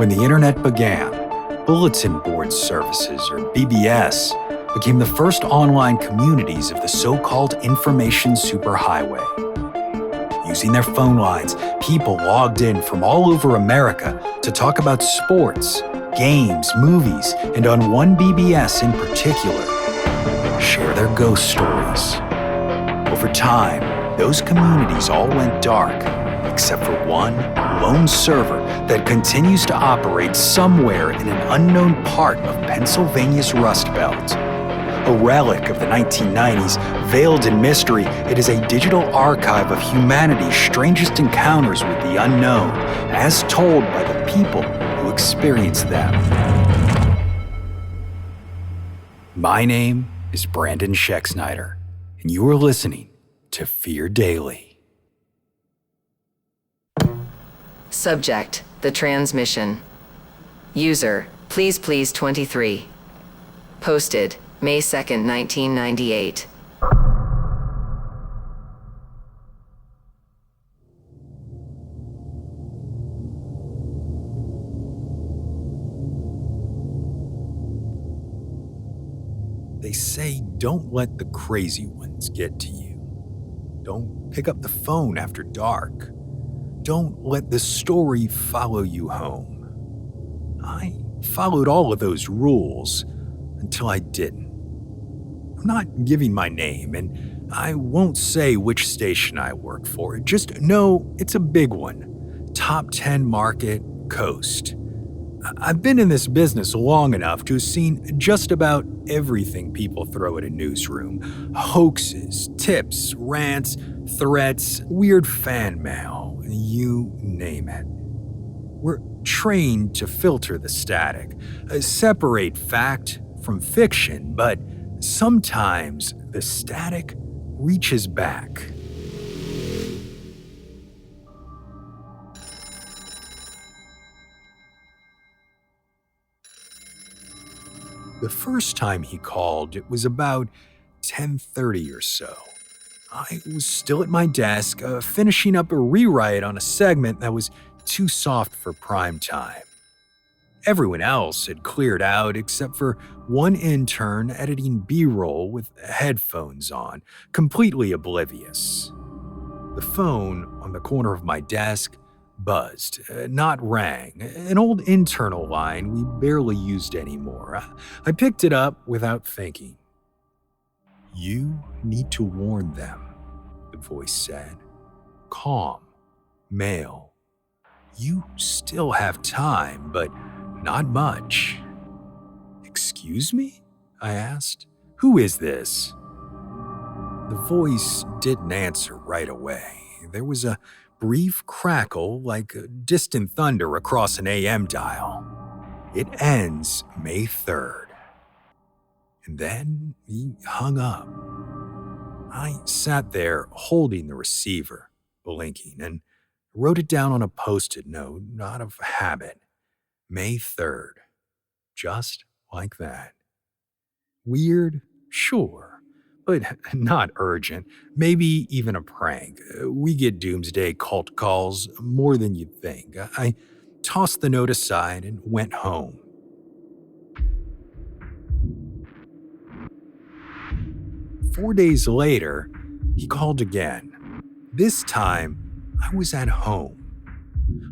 When the internet began, bulletin board services, or BBS, became the first online communities of the so-called information superhighway. Using their phone lines, people logged in from all over America to talk about sports, games, movies, and on one BBS in particular, share their ghost stories. Over time, those communities all went dark, except for one lone server that continues to operate somewhere in an unknown part of Pennsylvania's Rust Belt. A relic of the 1990s, veiled in mystery, it is a digital archive of humanity's strangest encounters with the unknown, as told by the people who experienced them. My name is Brandon Schexnayder, and you are listening to Fear Daily. Subject: the transmission. User: please 23. Posted May 2nd, 1998. They say don't let the crazy ones get to you. Don't pick up the phone after dark. Don't let the story follow you home. I followed all of those rules until I didn't. I'm not giving my name, and I won't say which station I work for. Just know it's a big one. Top 10 market, coast. I've been in this business long enough to have seen just about everything people throw at a newsroom. Hoaxes, tips, rants, threats, weird fan mail, you name it. We're trained to filter the static, separate fact from fiction, but sometimes the static reaches back. The first time he called, it was about 10:30 or so. I was still at my desk, finishing up a rewrite on a segment that was too soft for prime time. Everyone else had cleared out except for one intern editing B-roll with headphones on, completely oblivious. The phone on the corner of my desk buzzed, not rang, an old internal line we barely used anymore. I picked it up without thinking. "You need to warn them," the voice said. Calm, male. "You still have time, but not much." "Excuse me?" I asked. "Who is this?" The voice didn't answer right away. There was a brief crackle like distant thunder across an AM dial. "It ends May 3rd. And then he hung up. I sat there holding the receiver, blinking, and wrote it down on a Post-it note, not of habit. May 3rd. Just like that. Weird, sure, but not urgent. Maybe even a prank. We get doomsday cult calls more than you'd think. I tossed the note aside and went home. Four days later, he called again. This time, I was at home.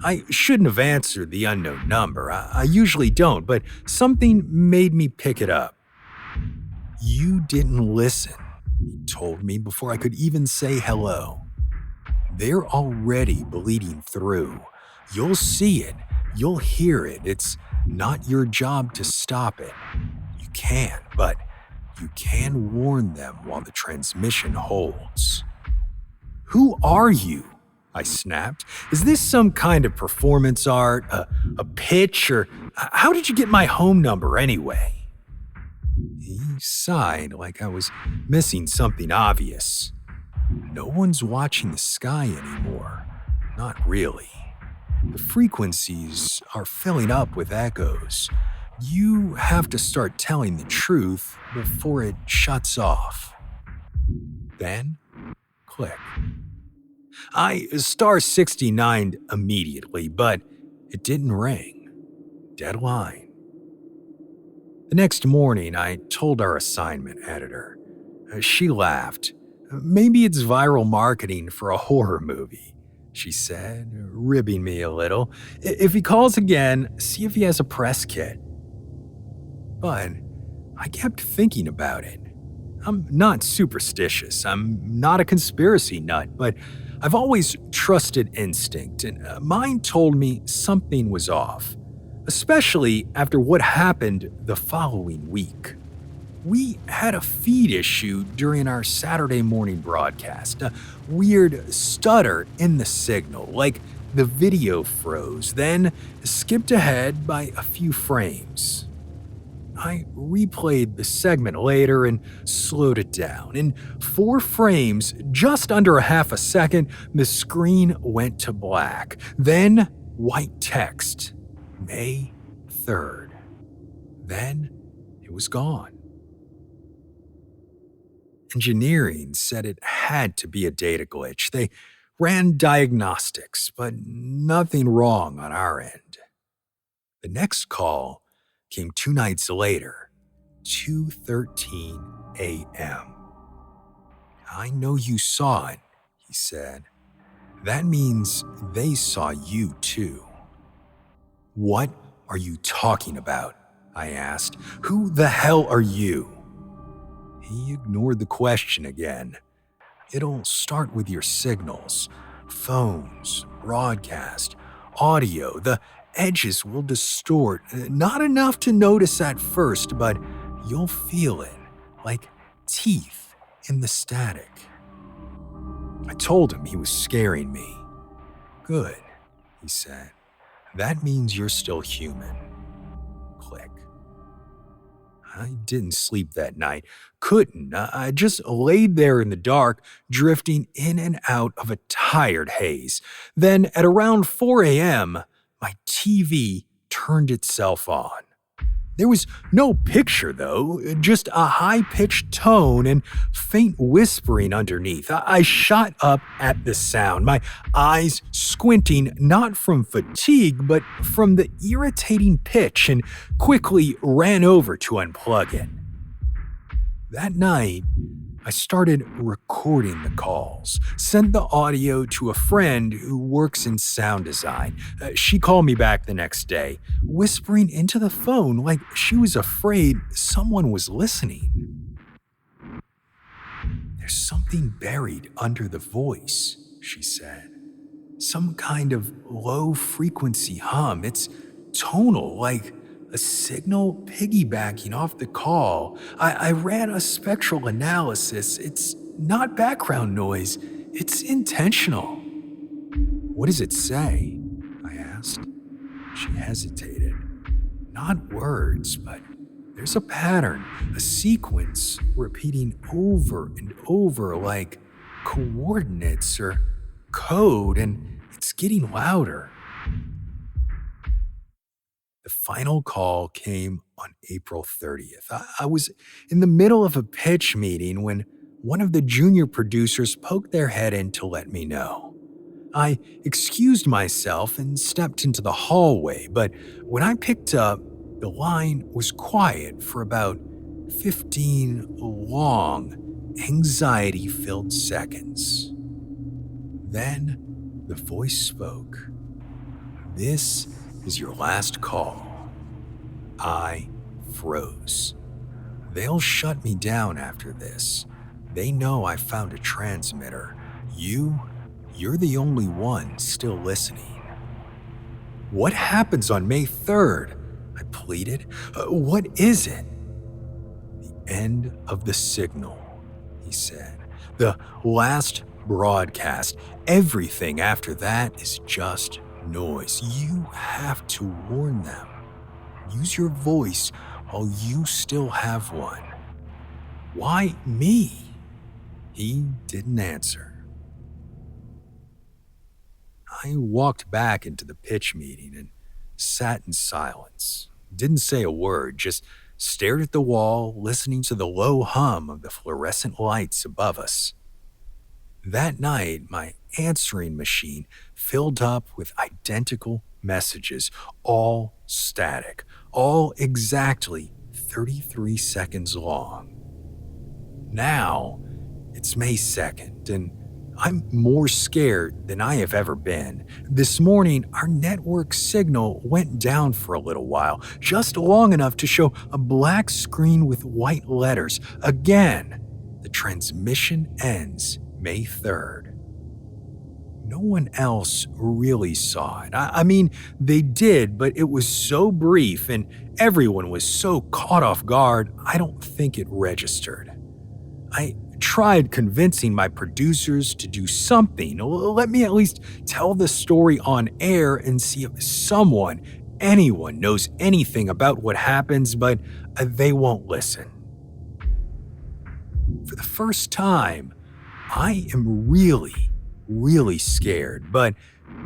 I shouldn't have answered the unknown number. I usually don't, but something made me pick it up. "You didn't listen," he told me before I could even say hello. "They're already bleeding through. You'll see it. You'll hear it. It's not your job to stop it. You can, but you can warn them while the transmission holds." "Who are you?" I snapped. "Is this some kind of performance art, a pitch, or how did you get my home number anyway?" He sighed like I was missing something obvious. "No one's watching the sky anymore. Not really. The frequencies are filling up with echoes. You have to start telling the truth before it shuts off." Then, click. I *69 immediately, but it didn't ring. deadline. The next morning, I told our assignment editor. She laughed. Maybe it's viral marketing for a horror movie, she said, ribbing me a little. If he calls again, see if he has a press kit. But I kept thinking about it. I'm not superstitious. I'm not a conspiracy nut, but I've always trusted instinct, and mine told me something was off, especially after what happened the following week. We had a feed issue during our Saturday morning broadcast, a weird stutter in the signal, like the video froze, then skipped ahead by a few frames. I replayed the segment later and slowed it down. In 4 frames, just under a half a second, the screen went to black. Then white text, May 3rd. Then it was gone. Engineering said it had to be a data glitch. They ran diagnostics, but nothing wrong on our end. The next call came 2 nights later, 2:13 a.m. I know you saw it, he said. That means they saw you too. What are you talking about? I asked. Who the hell are you? He ignored the question again. It'll start with your signals, phones, broadcast, audio. The edges will distort, not enough to notice at first, but you'll feel it, like teeth in the static. I told him he was scaring me. Good, he said. That means you're still human. Click. I didn't sleep that night. Couldn't. I just laid there in the dark, drifting in and out of a tired haze. Then at around 4 a.m., my TV turned itself on. There was no picture, though, just a high-pitched tone and faint whispering underneath. I shot up at the sound, my eyes squinting not from fatigue, but from the irritating pitch, and quickly ran over to unplug it. That night, I started recording the calls, sent the audio to a friend who works in sound design. She called me back the next day, whispering into the phone like she was afraid someone was listening. There's something buried under the voice, she said. Some kind of low-frequency hum. It's tonal, like a signal piggybacking off the call. I ran a spectral analysis. It's not background noise. It's intentional. What does it say? I asked. She hesitated. Not words, but there's a pattern, a sequence repeating over and over like coordinates or code, and it's getting louder. The final call came on April 30th. I was in the middle of a pitch meeting when one of the junior producers poked their head in to let me know. I excused myself and stepped into the hallway, but when I picked up, the line was quiet for about 15 long, anxiety-filled seconds. Then the voice spoke. This is your last call. I froze. They'll shut me down after this. They know I found a transmitter. You're the only one still listening. What happens on May 3rd? I pleaded. What is it? The end of the signal, he said. The last broadcast. Everything after that is just noise. You have to warn them. Use your voice while you still have one. Why me? He didn't answer. I walked back into the pitch meeting and sat in silence. Didn't say a word, just stared at the wall, listening to the low hum of the fluorescent lights above us. That night, my answering machine filled up with identical messages, all static, all exactly 33 seconds long. Now, it's May 2nd, and I'm more scared than I have ever been. This morning, our network signal went down for a little while, just long enough to show a black screen with white letters. Again, the transmission ends May 3rd. No one else really saw it. I mean, they did, but it was so brief and everyone was so caught off guard, I don't think it registered. I tried convincing my producers to do something. Let me at least tell the story on air and see if anyone knows anything about what happens, but they won't listen. For the first time, I am really scared, but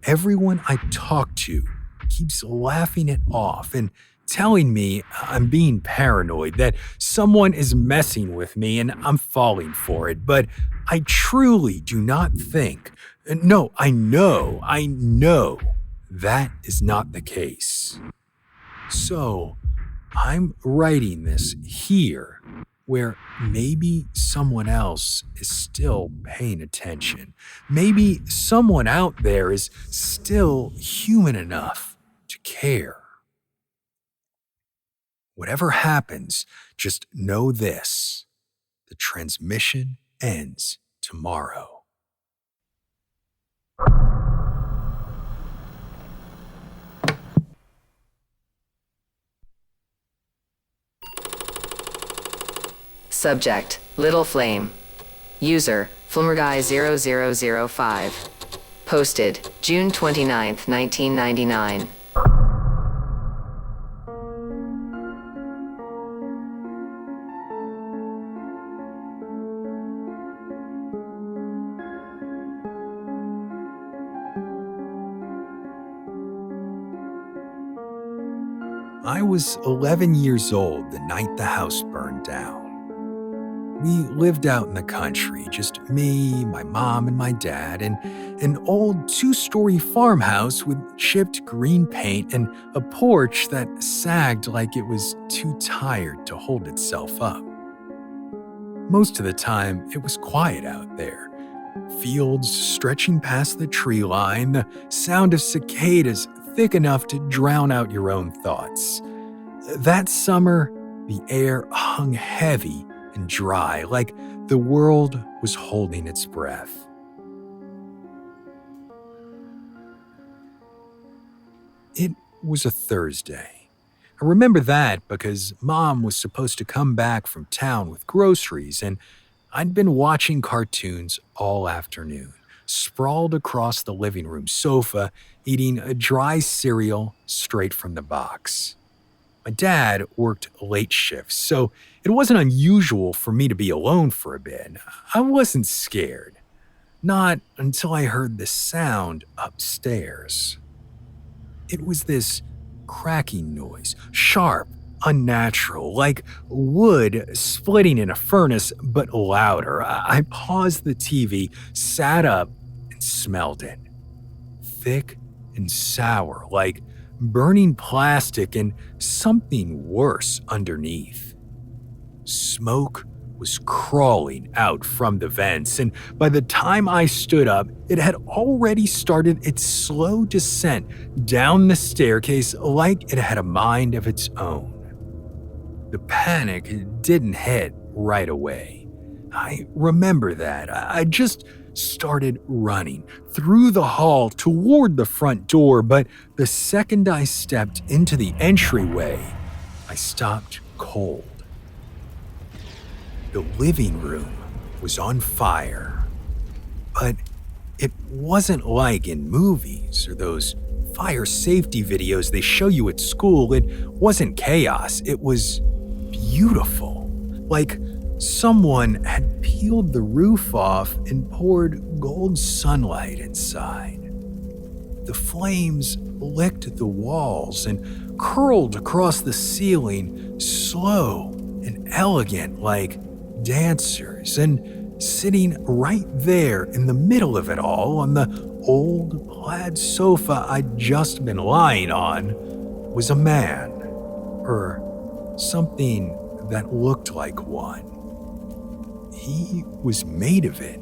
everyone I talk to keeps laughing it off and telling me I'm being paranoid, that someone is messing with me and I'm falling for it. But I truly do not think, no, I know that is not the case. So I'm writing this here where maybe someone else is still paying attention. Maybe someone out there is still human enough to care. Whatever happens, just know this: the transmission ends tomorrow. Subject, Little Flame. User, Flimmerguy0005. Posted, June 29, 1999. I was 11 years old the night the house burned down. We lived out in the country, just me, my mom, and my dad, in an old 2-story farmhouse with chipped green paint and a porch that sagged like it was too tired to hold itself up. Most of the time, it was quiet out there. Fields stretching past the tree line, the sound of cicadas thick enough to drown out your own thoughts. That summer, the air hung heavy and dry, like the world was holding its breath. It was a Thursday. I remember that because Mom was supposed to come back from town with groceries, and I'd been watching cartoons all afternoon, sprawled across the living room sofa, eating a dry cereal straight from the box. My dad worked late shifts, so it wasn't unusual for me to be alone for a bit. I wasn't scared. Not until I heard the sound upstairs. It was this cracking noise, sharp, unnatural, like wood splitting in a furnace, but louder. I paused the TV, sat up, and smelled it. Thick and sour, like burning plastic and something worse underneath. Smoke was crawling out from the vents, and by the time I stood up, it had already started its slow descent down the staircase like it had a mind of its own. The panic didn't hit right away. I remember that. I just started running through the hall toward the front door, but the second I stepped into the entryway, I stopped cold. The living room was on fire, but it wasn't like in movies or those fire safety videos they show you at school. It wasn't chaos. It was beautiful, like someone had peeled the roof off and poured gold sunlight inside. The flames licked the walls and curled across the ceiling, slow and elegant like dancers, and sitting right there in the middle of it all on the old plaid sofa I'd just been lying on was a man, or something that looked like one. He was made of it,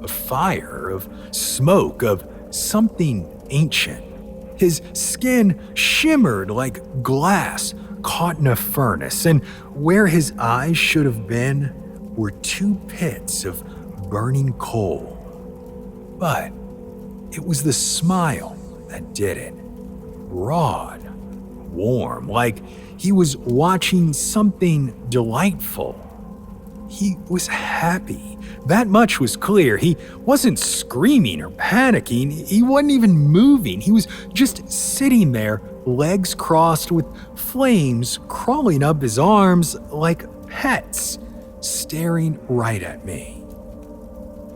of fire, of smoke, of something ancient. His skin shimmered like glass caught in a furnace, and where his eyes should have been were two pits of burning coal. But it was the smile that did it. Broad, warm, like he was watching something delightful. He was happy. That much was clear. He wasn't screaming or panicking. He wasn't even moving. He was just sitting there, legs crossed with flames crawling up his arms like pets, staring right at me.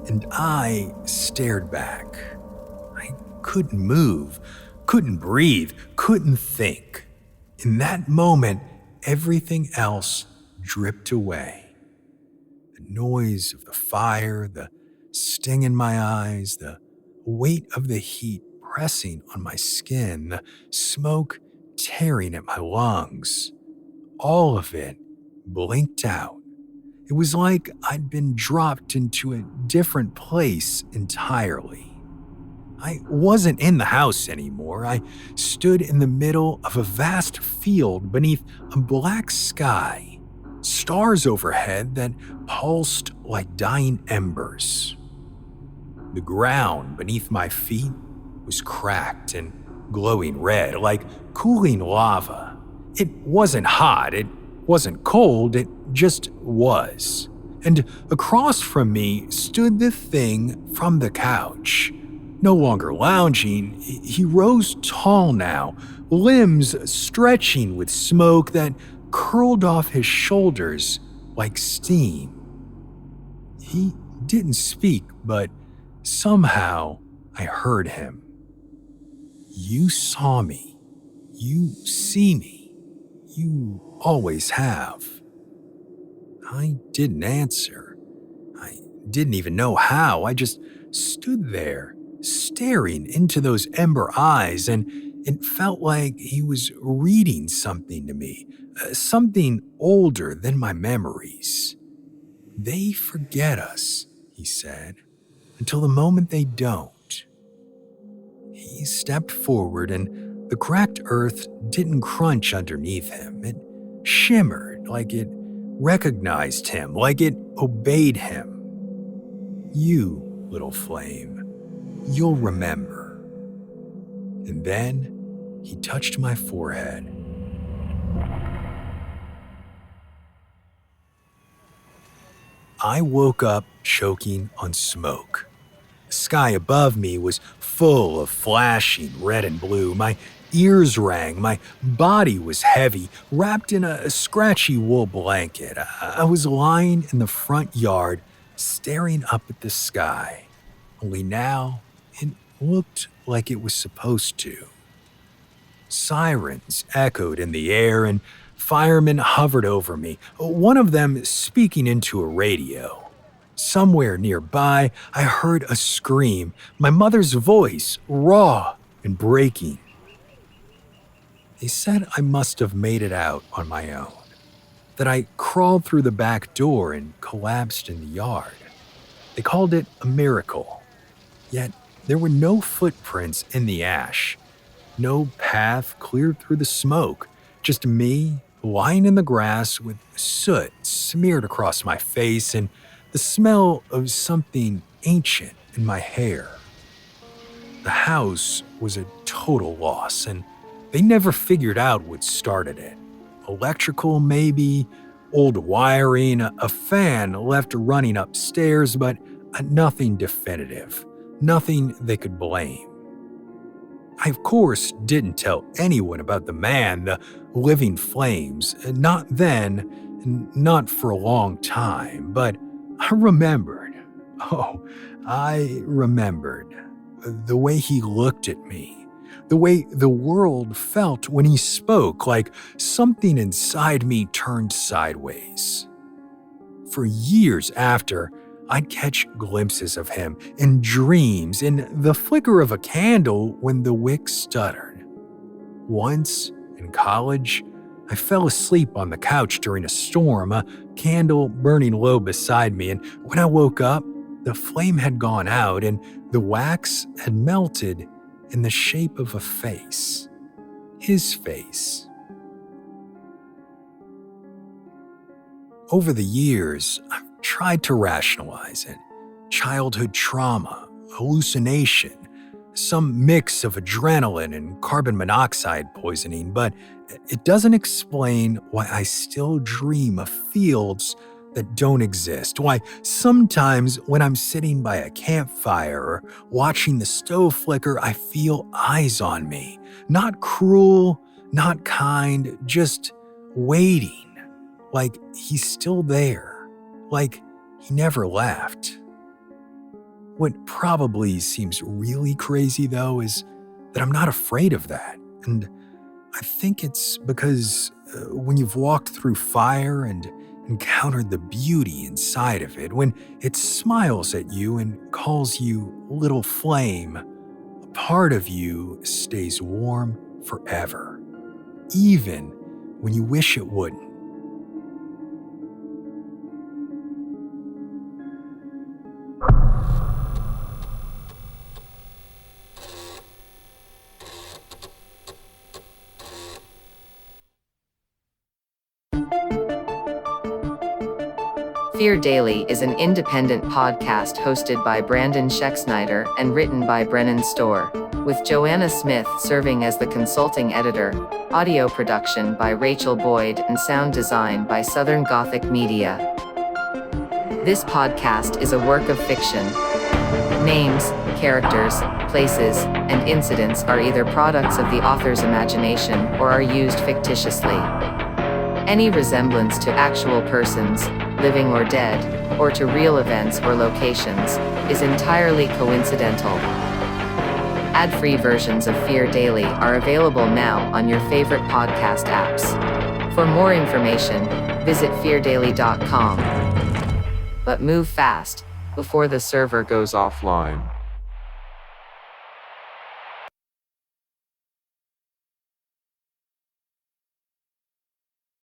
And I stared back. I couldn't move, couldn't breathe, couldn't think. In that moment, everything else dripped away. The noise of the fire, the sting in my eyes, the weight of the heat pressing on my skin, the smoke tearing at my lungs. All of it blinked out. It was like I'd been dropped into a different place entirely. I wasn't in the house anymore. I stood in the middle of a vast field beneath a black sky, stars overhead that pulsed like dying embers. The ground beneath my feet was cracked and glowing red, like cooling lava. It wasn't hot, it wasn't cold, it just was. And across from me stood the thing from the couch. No longer lounging, he rose tall now, limbs stretching with smoke that curled off his shoulders like steam. He didn't speak, but somehow I heard him. "You saw me. You see me. You always have." I didn't answer. I didn't even know how. I just stood there, staring into those ember eyes, and it felt like he was reading something to me, something older than my memories. "They forget us," he said, "until the moment they don't." He stepped forward, and the cracked earth didn't crunch underneath him. It shimmered like it recognized him, like it obeyed him. "You, little flame, you'll remember." And then he touched my forehead. I woke up choking on smoke. The sky above me was full of flashing red and blue. My ears rang, my body was heavy, wrapped in a scratchy wool blanket. I was lying in the front yard, staring up at the sky. Only now, it looked like it was supposed to. Sirens echoed in the air, and firemen hovered over me, one of them speaking into a radio. Somewhere nearby, I heard a scream, my mother's voice, raw and breaking. They said I must have made it out on my own, that I crawled through the back door and collapsed in the yard. They called it a miracle. Yet there were no footprints in the ash, no path cleared through the smoke, just me lying in the grass with soot smeared across my face and the smell of something ancient in my hair. The house was a total loss, and they never figured out what started it. Electrical, maybe, old wiring, a fan left running upstairs, but nothing definitive, nothing they could blame. I, of course, didn't tell anyone about the man, the living flames, not then, and not for a long time, but I remembered. Oh, I remembered the way he looked at me, the way the world felt when he spoke, like something inside me turned sideways. For years after, I'd catch glimpses of him in dreams, in the flicker of a candle when the wick stuttered. Once, in college, I fell asleep on the couch during a storm, a candle burning low beside me, and when I woke up, the flame had gone out and the wax had melted in the shape of a face. His face. Over the years, I've tried to rationalize it. Childhood trauma, hallucination, some mix of adrenaline and carbon monoxide poisoning, but it doesn't explain why I still dream of fields that don't exist, why sometimes when I'm sitting by a campfire or watching the stove flicker, I feel eyes on me. Not cruel, not kind, just waiting, like he's still there, like he never left. What probably seems really crazy, though, is that I'm not afraid of that. And I think it's because when you've walked through fire and encountered the beauty inside of it, when it smiles at you and calls you little flame, a part of you stays warm forever, even when you wish it wouldn't. Fear Daily is an independent podcast hosted by Brandon Schexnayder and written by Brennan Storr, with Joanna Smith serving as the consulting editor, audio production by Rachel Boyd, and sound design by Southern Gothic Media. This podcast is a work of fiction. Names, characters, places, and incidents are either products of the author's imagination or are used fictitiously. Any resemblance to actual persons, living or dead, or to real events or locations, is entirely coincidental. Ad-free versions of Fear Daily are available now on your favorite podcast apps. For more information, visit feardaily.com. But move fast, before the server goes offline.